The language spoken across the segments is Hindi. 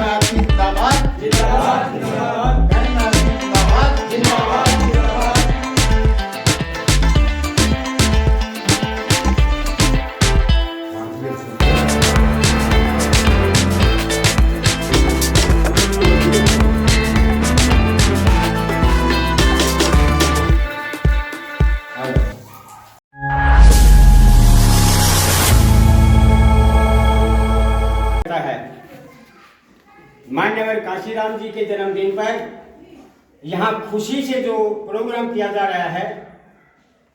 गणनाथ जिंदाबाद जिंदाबाद जिंदाबाद गणनाथ जिंदाबाद जिंदाबाद जिंदाबाद। मान्यवर काशीराम जी के जन्मदिन पर यहाँ खुशी से जो प्रोग्राम किया जा रहा है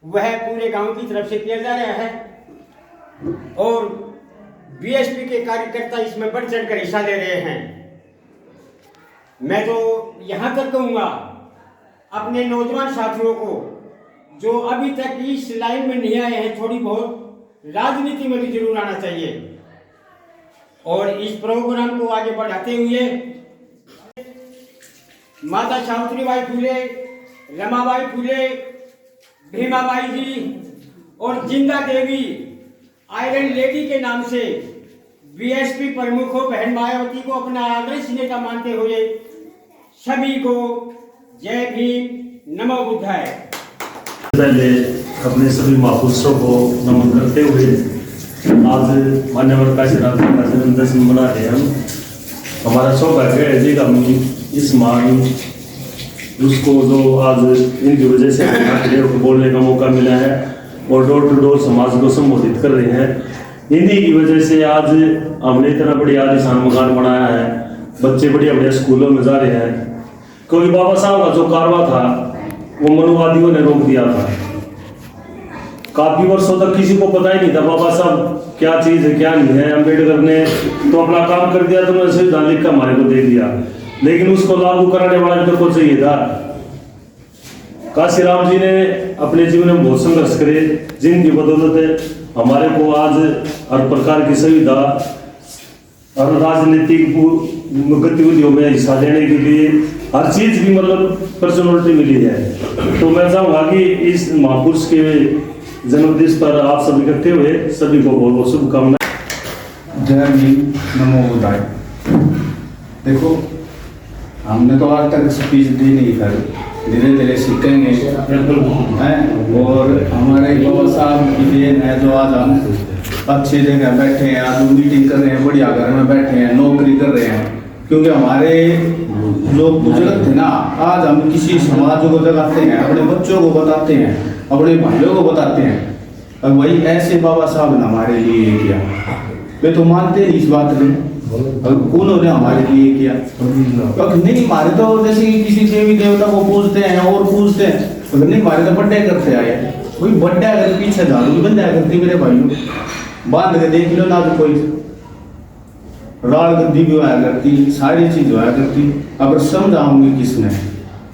वह पूरे गांव की तरफ से किया जा रहा है और बीएसपी के कार्यकर्ता इसमें बढ़ चढ़कर हिस्सा ले रहे हैं। मैं तो यहाँ तक कहूँगा अपने नौजवान साथियों को जो अभी तक इस लाइन में नहीं आए हैं, थोड़ी बहुत राजनीति में भी जरूर आना चाहिए और इस प्रोग्राम को आगे बढ़ाते हुए माता सावित्रीबाई फुले, रमाबाई फुले, भीमाबाई जी और जिंदा देवी आयरन लेडी के नाम से बीएसपी प्रमुखों बहन मायावती को अपना आदर्श नेता मानते हुए सभी को जय भीम, नमो बुद्धाय। पहले अपने सभी महापुरुषों को नमन करते हुए आज मान्यवर काशीराम जी का जन्मदिन मना रहे हैं। हम हमारा सौभाग्य है जी हम इस महान उसको जो आज इनकी वजह से बोलने का मौका मिला है और डोर टू डोर समाज को संबोधित कर रहे हैं। इन्हीं की वजह से आज हमने इतना बढ़िया आलीशान मकान बनाया है, बच्चे बढ़िया बढ़िया स्कूलों में जा रहे हैं। क्योंकि बाबा साहब का जो कारवा था वो मनुवादियों ने रोक दिया था। काफी वर्षों तक किसी को पता ही नहीं था बाबा साहब क्या चीज है क्या नहीं है। अम्बेडकर ने तो अपना काम कर दिया, तो संविधान लिख कर हमारे को दे दिया, लेकिन उसको लागू कराने वाला भी तो चाहिए था। काशीराम जी ने अपने जीवन में बहुत संघर्ष करे, जिनकी बदौलत हमारे को आज हर प्रकार की सुविधा और राजनीतिक गतिविधियों में हिस्सा लेने के लिए हर चीज की मतलब पर्सनलिटी मिली है। तो मैं चाहूंगा कि इस महापुरुष के जन्मदिन पर आप सभी इकट्ठे हुए सभी को बहुत बहुत शुभकामनाएं। जय भीम, नमो बुद्धाय। देखो हमने तो आज तक स्पीच दी नहीं, कर धीरे धीरे सीखेंगे हैं। और हमारे बाबा साहब की देन है जो आज हम अच्छी जगह बैठे हैं, आज मीटिंग कर रहे हैं, बढ़िया घर में बैठे हैं, नौकरी कर रहे हैं। क्योंकि हमारे जो बुजुर्ग थे ना, आज हम किसी समाज को जगाते हैं, अपने बच्चों को बताते हैं, अपने भाइयों को बताते हैं। और वही ऐसे बाबा साहब ने हमारे लिए किया। वे तो मानते नहीं इस बात में, उन्होंने हमारे लिए किया। नहीं मारे तो जैसे किसी देवी देवता को पूजते हैं और पूजते हैं, नहीं मारे तो बड्डे करते आए। कोई बड्डा अगर पीछे झाड़ू भी बन जाया करती मेरे भाइयों, बांध के देख लो ना, तो कोई राल गद्दी भी होया करती, सारी चीज होया करती। अब समझाऊंगे किसने?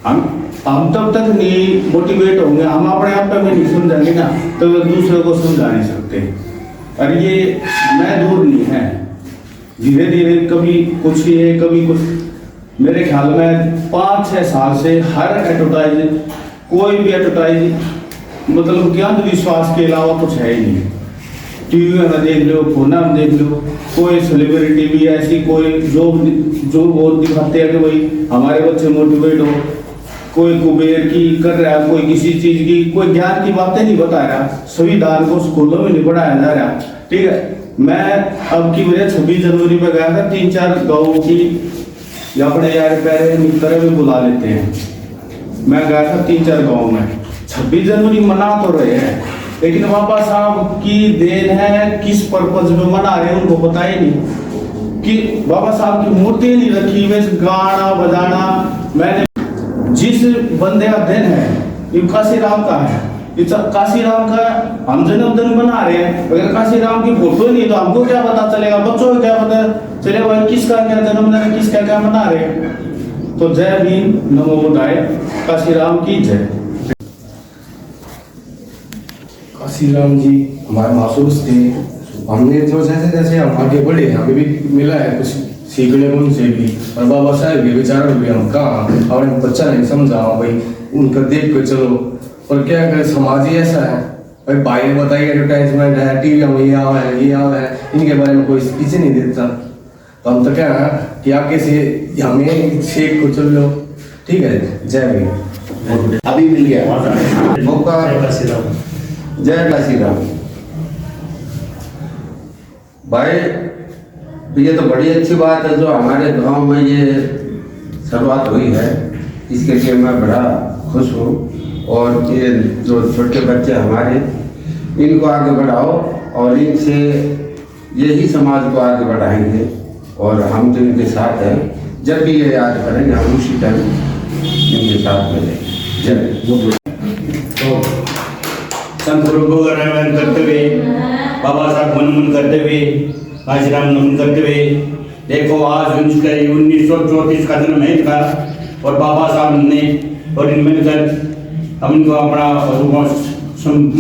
हम तब तक नहीं मोटिवेट होंगे, हम अपने आप में नहीं समझाएंगे ना, तो दूसरे को समझा नहीं सकते। और ये मैं दूर नहीं है, धीरे धीरे कभी कुछ ही है कभी कुछ। मेरे ख्याल में 5-6 साल से हर एडवर्टाइज, कोई भी एडवर्टाइज मतलब कि अंधविश्वास के अलावा कुछ है ही नहीं। टीवी में देख लो, फोन में देख लो, कोई सेलिब्रिटी भी ऐसी कोई जो वो दिखाते हैं कि भाई हमारे बच्चे मोटिवेट हो। कोई कुबेर की कर रहा है, कोई किसी चीज की, कोई ज्ञान की बातें नहीं बता रहा, संविधान को स्कूलों में नहीं पढ़ाया जा रहा। ठीक है, मैं अब की वजह 26 जनवरी पे गया था, 3-4 गाँव की या अपने यार प्यारे मित्र भी बुला लेते हैं। मैं गया था 3-4 गाँव में। 26 जनवरी मना तो रहे हैं, लेकिन बाबा साहब की देन है, किस पर्पज में मना रहे हैं उनको पता ही नहीं। कि बाबा साहब की मूर्ति नहीं रखी, वे गाना बजाना। मैंने जिस बंदे का दिन है ये काशीराम का है, ये काशीराम का हम जन्मदिन बना रहे हैं। अगर काशीराम की फोटो नहीं तो हमको क्या पता चलेगा, बच्चों को क्या पता चलेगा भाई किसका क्या जन्मदिन है, किसका क्या मना रहे हैं। तो जय भीम, नमो बुद्धाय, काशीराम की जय। काशीराम जी हमारे महापुरुष थे। हमने जो जैसे जैसे हम आगे बढ़े हमें भी मिला है कुछ सीखने को उनसे भी, और बाबा साहब के विचार भी हम कहाँ और बच्चा नहीं समझा भाई उनका देख के चलो। और क्या करें, समाज ही ऐसा है भाई। भाई ने बताइए एडवर्टाइजमेंट है, टीवी में ये आवा है, ये आवा है, इनके बारे में कोई पीछे नहीं देता। तो हम तो क्या है कि आगे से हमें शेख को चल लो। ठीक है, जय भीम। अभी मिल गया मौका। जय काशी राम। भाई ये तो बड़ी अच्छी बात है जो हमारे गांव में ये शुरुआत हुई है, इसके लिए मैं बड़ा खुश हूँ। और ये जो छोटे बच्चे हमारे, इनको आगे बढ़ाओ और इनसे यही समाज को आगे बढ़ाएंगे। और हम जो इनके साथ हैं, जब भी ये याद करेंगे हम उसी टाइम इनके साथ मिलेंगे। जय। तो संत गुरु को नमन करते हुए, बाबा साहब को नमन करते हुए, काशीराम नमन करते हुए, देखो आज उनका 1934 का जन्म है इनका, और बाबा साहब ने और इन मिलकर हम इनको अपना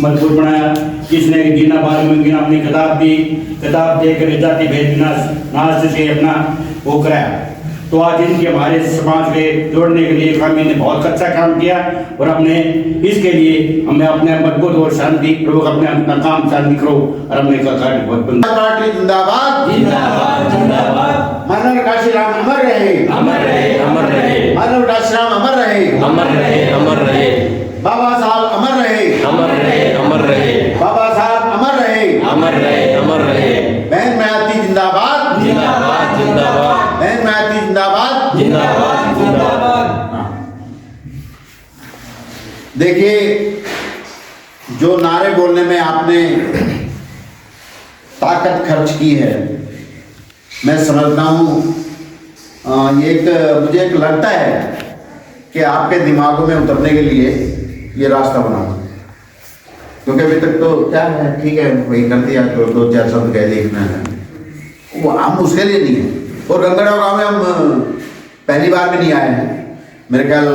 मजबूत बनाया। किसने जीना बाल में गिना अपनी किताब देकर जाति भेद नाश से अपना वो कराया। तो आज इनके हमारे समाज के जोड़ने के लिए काम इन्हें बहुत अच्छा काम किया, और अपने इसके लिए हमें अपने मजबूत और शांति पूर्वक अपना काम शांति करो और अपने कार्य बहुत पार्टी जिंदाबाद जिंदाबाद जिंदाबाद। मानव काशीराम अमर रहे, अमर रहे अमर रहे, मानव काशीराम अमर रहे, अमर रहे अमर रहे, बाबा साहब अमर रहे, अमर रहे अमर रहे, बाबा साहब अमर रहे, अमर रहे अमर रहे। बहन मायावती जिंदाबाद जिंदाबाद जिंदाबाद, बहन मायावती जिंदाबाद जिंदाबाद जिंदाबाद। देखिए, जो नारे बोलने में आपने ताकत खर्च की है, मैं समझता हूँ मुझे एक लगता है कि आपके दिमागों में उतरने के लिए ये रास्ता बना, क्योंकि अभी तक तो क्या है, ठीक है वही कर दिया, तो 2-4 शब्द कह लिखना है, वो हम उसके लिए नहीं है। और गंगड़ाव गाँव में हम पहली बार भी नहीं आए हैं, मेरे ख्याल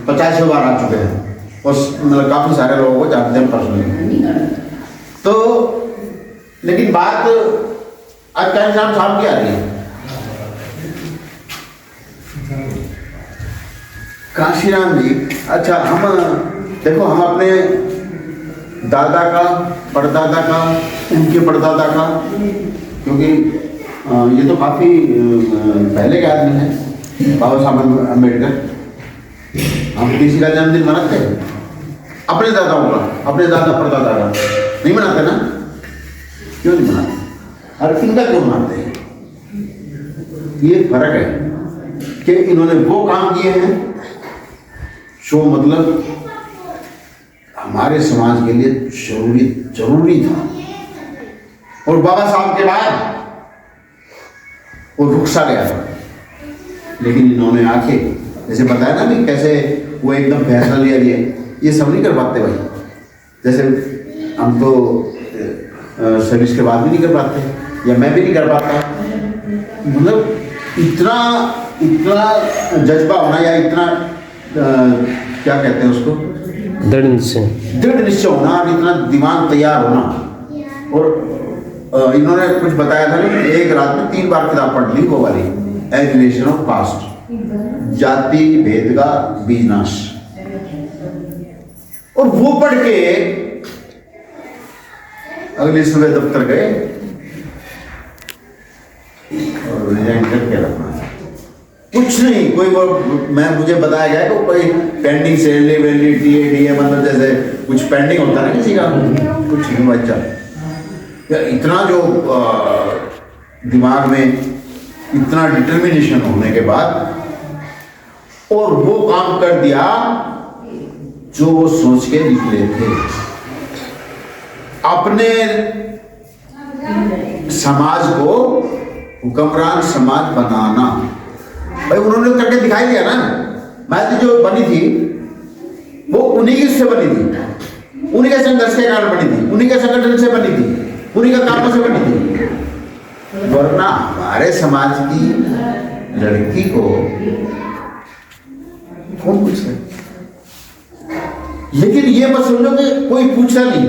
50 बार आ चुके हैं, और मतलब काफ़ी सारे लोगों को जानते हैं पर्सनली। तो लेकिन बात आज का इंसान साहब की आ रही है। काशीराम जी, अच्छा हम देखो, हम अपने दादा का, परदादा का, उनके परदादा का, क्योंकि ये तो काफ़ी पहले के आदमी हैं, बाबा साहब अम्बेडकर। हम किसी का जन्मदिन मनाते हैं? अपने दादाओं का, अपने दादा परदादा का नहीं मनाते ना? क्यों नहीं मनाते? और इनका क्यों मनाते हैं? ये फर्क है कि इन्होंने वो काम किए हैं जो मतलब हमारे समाज के लिए जरूरी था। और बाबा साहब के बाद वो रुक सा गया था, लेकिन इन्होंने आके जैसे बताया ना भी कैसे वो एकदम फैसला लिया गया, ये सब नहीं कर पाते भाई। जैसे हम तो सर्विस के बाद भी नहीं कर पाते, या मैं भी नहीं कर पाता। मतलब इतना जज्बा होना, या इतना क्या कहते हैं उसको, दृढ़ निश्चय होना, और इतना दिमाग तैयार होना। और इन्होंने कुछ बताया था ना, एक रात में 3 बार किताब पढ़ ली, वो वाली एजुकेशन ऑफ कास्ट, जाति भेद का बीजनाश। और वो पढ़ के अगले सुबह दफ्तर गए और रिजाइन करके रखना, कुछ नहीं। कोई वो मुझे बताया गया कि कोई पेंडिंग सैलरी वैलरी टीए मतलब जैसे कुछ पेंडिंग होता है ना किसी का, कुछ नहीं बच्चा। इतना जो दिमाग में इतना डिटर्मिनेशन होने के बाद, और वो काम कर दिया जो वो सोच के निकले थे, अपने समाज को हुक्मरान समाज बनाना। भाई उन्होंने करके दिखाई दिया ना। मैथी जो बनी थी वो उन्हीं की से बनी थी, उन्हीं के संघर्ष के कारण बनी थी, उन्हीं के संगठन से बनी थी, उन्हीं का कामों से बनी थी। वरना हमारे समाज की लड़की को कौन पूछ रहे? लेकिन ये मत समझो कि कोई पूछा नहीं,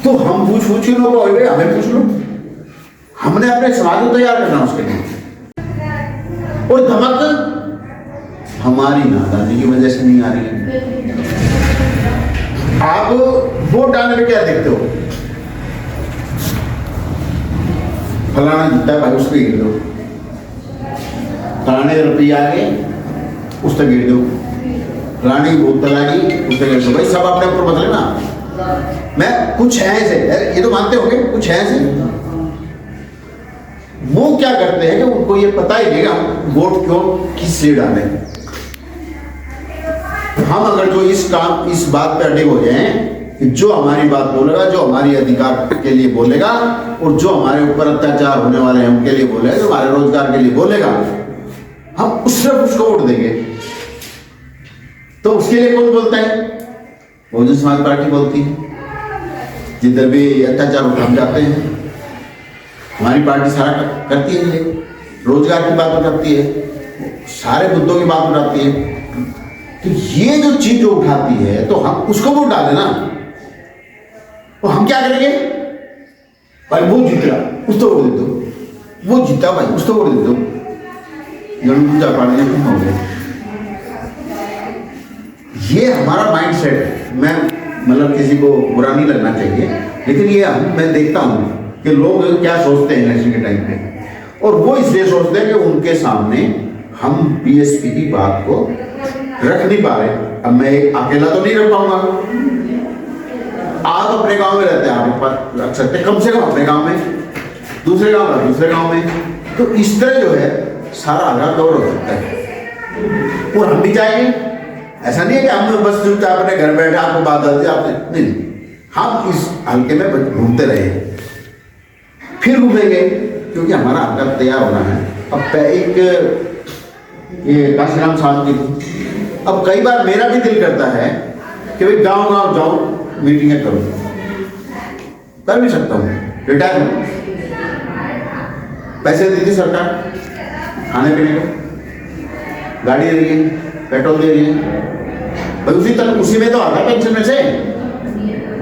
तो हम पूछ के लोग हमें पूछ लो। हमने अपने समाज को तैयार करना उसके लिए। और धमक हमारी नादानी की वजह से नहीं आ रही है। आप वोट डालने में क्या देखते हो? फलाना जीता है भाई, उसको गिर दो। फलाने रुपया आगे उस तक गिर दो, फलानी बोतल आ गई उस तक गिर दो। भाई सब अपने ऊपर बदले ना। मैं कुछ है ऐसे, ये तो मानते होंगे कुछ है ऐसे, वो क्या करते हैं कि उनको ये पता ही नहीं कि हम वोट क्यों किस लिए डालें। हम अगर जो इस बात पे अड़े हो जाए कि जो हमारी बात बोलेगा, जो हमारी अधिकार के लिए बोलेगा और जो हमारे ऊपर अत्याचार होने वाले हैं उनके लिए बोलेगा, जो हमारे रोजगार के लिए बोलेगा, हम उसको वोट देंगे। तो उसके लिए कौन बोलता है? बहुजन समाज पार्टी बोलती है। जिधर भी अत्याचार होकर हम जाते हैं, हमारी पार्टी सारा करती है, रोजगार की बात उठाती है, सारे मुद्दों की बात उठाती है। तो ये जो चीज जो उठाती है तो हम उसको वोट डालें ना। तो हम क्या करेंगे? भाई वो जीत रहा उसको वोट दे दो, वो जीता भाई उसको वोट दे दो। पूजा पाठ हो गया। ये हमारा माइंड सेट है। मैं मतलब किसी को बुरा नहीं लगना चाहिए, लेकिन ये मैं देखता हूँ कि लोग क्या सोचते हैं इलेक्शन के टाइम पे, और वो इसलिए सोचते हैं कि उनके सामने हम बीएसपी की बात को रख नहीं पा रहे। अब मैं अकेला तो नहीं रख पाऊंगा। आप अपने गांव में रहते हैं, आप रख सकते, कम से कम अपने गांव में, दूसरे गांव में। तो इस तरह जो है सारा आधार कवर हो सकता है। और हम भी चाहेंगे, ऐसा नहीं है कि हम बस चुपचाप अपने घर बैठे आपको बात आती है आपने, नहीं, हम इस हल्के में घूमते रहे, फिर घूमेंगे, क्योंकि हमारा हल्का तैयार होना है। अब एक ये काशीराम साहब की, अब कई बार मेरा भी दिल करता है कि भाई गांव जाऊं, मीटिंगें करूं, कर भी सकता हूं, रिटायर हूं, पैसे देती सरकार खाने पीने को, गाड़ी दे रही है, पेट्रोल दे रही है, भाई उसी में तो आता है पेंशन में से,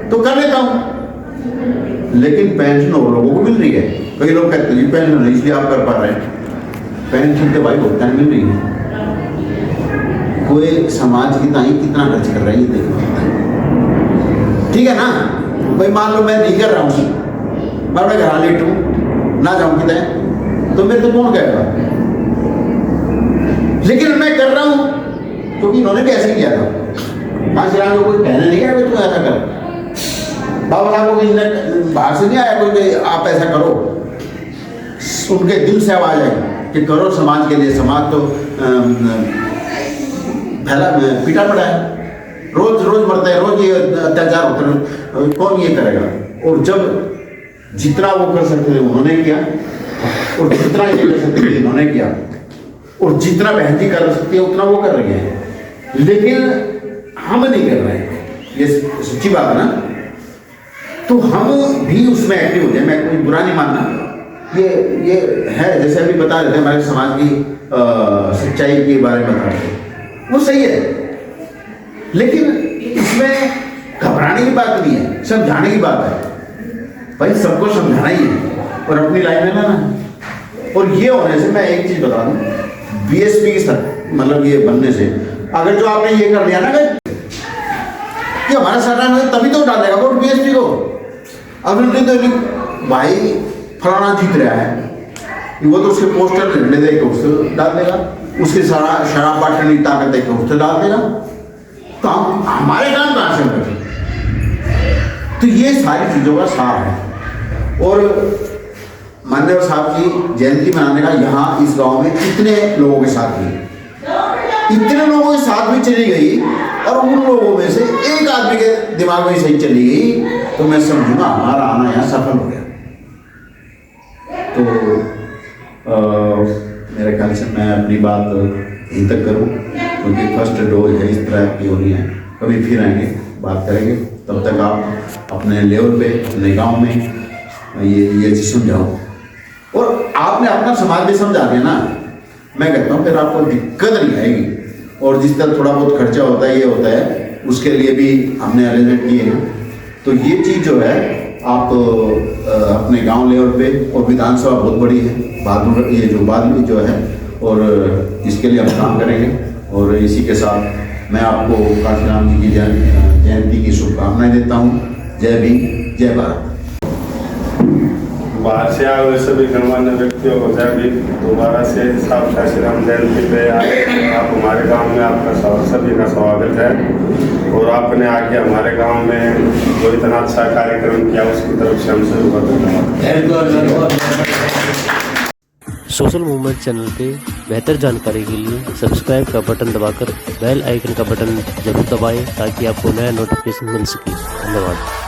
तो कर लेता हूं। लेकिन पेंशन और लोगों को मिल रही है। कई लोग कहते हैं पेंशन नहीं इसलिए आप कर पा रहे हैं, पेंशन तो भाई भुगतान मिल रही है। कोई समाज की ताई कितना खर्च कर रहा है ये देखना, ठीक है ना। भाई मान लो मैं नहीं कर रहा हूँ, मैं अपने घर लेट हूँ, ना जाऊँ कितने, तो मेरे तो कौन कहेगा? लेकिन मैं कर रहा हूँ क्योंकि इन्होंने भी ऐसे किया था। काशीराम को कोई कहने नहीं गया तू ऐसा कर, बाबा साहब को किसी ने बाहर से नहीं आया कोई कि आप ऐसा करो, उनके दिल से आवाज आई कि करो समाज के लिए। समाज तो फैला पीटा पड़ा है, रोज मरता है, रोज ये अत्याचार होता है, कौन ये करेगा? और जब जितना वो कर सकते थे उन्होंने किया, और जितना ये कर सकते थे इन्होंने किया, और जितना बहन जी कर सकती है उतना वो कर रही है, लेकिन हम नहीं कर रहे हैं। ये सच्ची बात है ना। तो हम भी उसमें एक्टिव हो जाए। मैं कोई बुरा नहीं मानना, ये है जैसे अभी बता रहे थे हमारे समाज की सच्चाई के बारे में बता रहे, वो सही है, लेकिन इसमें घबराने की बात नहीं है, समझाने की बात है। भाई सबको समझाना ही है और अपनी लाइन में लाना। और ये होने से मैं एक चीज बता दूं, बीएसपी की मतलब ये बनने से अगर जो आपने ये कर लिया ना कि हमारा सरकार तभी तो डालेगा वोट बीएसपी को। अब नहीं तो भाई फलाना जीत रहा है, वो तो उसके पोस्टर झंडे देख के उससे डाल देगा, उसकी शराब बांटने की ताकत देख के उससे डाल देगा। तो हम हमारे काम कहाँ से करें? तो ये सारी चीजों का सार है। और मान्यवर साहब की जयंती मनाने का यहाँ इस गांव में इतने लोगों के साथ हुई, इतने लोगों के साथ भी चली गई, और उन लोगों में से एक आदमी के दिमाग में सही चली गई, तो मैं समझूंगा हमारा आना यहाँ सफल हो गया। तो मेरे ख्याल से मैं अपनी बात यहीं तक करूँ, क्योंकि फर्स्ट डोज है इस तरह की होनी है। कभी फिर आएंगे, बात करेंगे, तब तक आप अपने लेवल पे, अपने गांव में ये चीज़ समझाओ, और आपने अपना समाज भी समझा दिया ना, मैं कहता हूँ फिर आपको दिक्कत नहीं आएगी। और जिस तरह थोड़ा बहुत खर्चा होता है, ये होता है, उसके लिए भी हमने अरेंजमेंट किए हैं। तो ये चीज़ जो है आप अपने गांव लेवल पे, और विधानसभा बहुत बड़ी है, बाद में जो है, और इसके लिए हम काम करेंगे। और इसी के साथ मैं आपको काशीराम जी की जयंती की शुभकामनाएं देता हूँ। जय भीम, जय भारत। बाहर से आए हुए सभी गणमान्य व्यक्तियों को जय भीम। दोबारा से साहब काशीराम जयंती पे आप हमारे गांव में आपका सभी का स्वागत है और आपने आके हमारे गांव में जो इतना अच्छा कार्यक्रम किया उसकी तरफ से हम सभी को धन्यवाद। सोशल मूवमेंट चैनल पे बेहतर जानकारी के लिए सब्सक्राइब का बटन दबाकर बेल आइकन का बटन जरूर दबाएं ताकि आपको नया नोटिफिकेशन मिल सके। धन्यवाद।